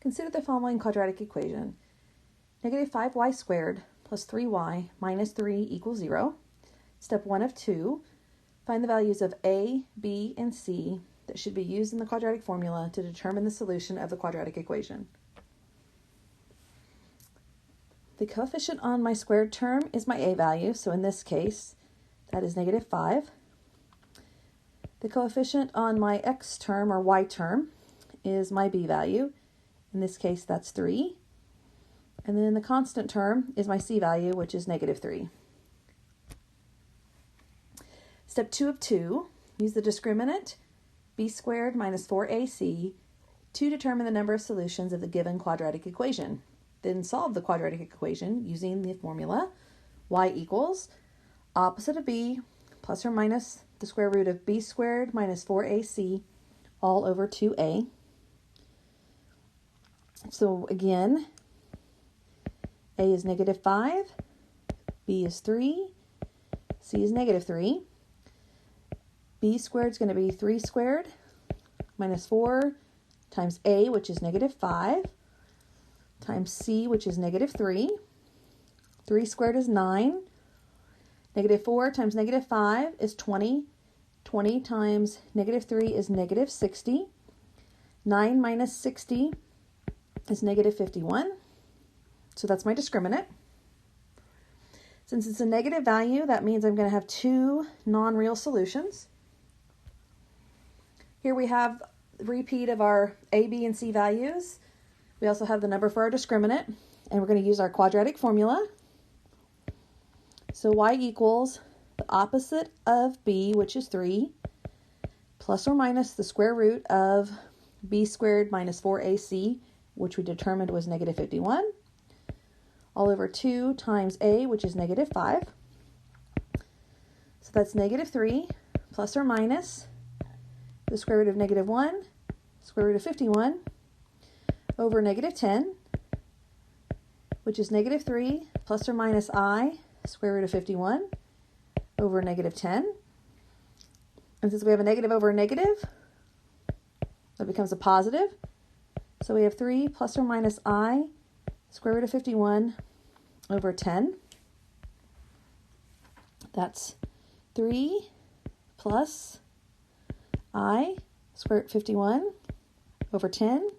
Consider the following quadratic equation. Negative 5y squared plus 3y minus 3 equals 0. Step 1 of 2. Find the values of a, b, and c that should be used in the quadratic formula to determine the solution of the quadratic equation. The coefficient on my squared term is my a value, so in this case, that is negative 5. The coefficient on my x term, or y term, is my b value. In this case, that's 3. And then the constant term is my c value, which is negative 3. Step 2 of 2, use the discriminant b squared minus 4ac to determine the number of solutions of the given quadratic equation. Then solve the quadratic equation using the formula y equals opposite of b plus or minus the square root of b squared minus 4ac all over 2a. So again, a is negative 5, b is 3, c is negative 3. B squared is going to be 3 squared minus 4 times a, which is negative 5, times c, which is negative 3. 3 squared is 9. Negative 4 times negative 5 is 20. 20 times negative 3 is negative 60. 9 minus 60 is negative 51. So that's my discriminant. Since it's a negative value, that means I'm going to have two non-real solutions. Here we have a repeat of our a, b, and c values. We also have the number for our discriminant, and we're going to use our quadratic formula. So y equals the opposite of b, which is 3, plus or minus the square root of b squared minus 4ac, which we determined was negative 51, all over 2 times a, which is negative 5. So that's negative 3 plus or minus the square root of negative 1, square root of 51, over negative 10, which is negative 3 plus or minus I, square root of 51, over negative 10. And since we have a negative over a negative, that becomes a positive. So we have 3 plus or minus I, square root of 51, over 10. That's 3 plus I, square root of 51, over 10.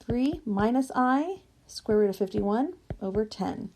3 minus I, square root of 51, over 10.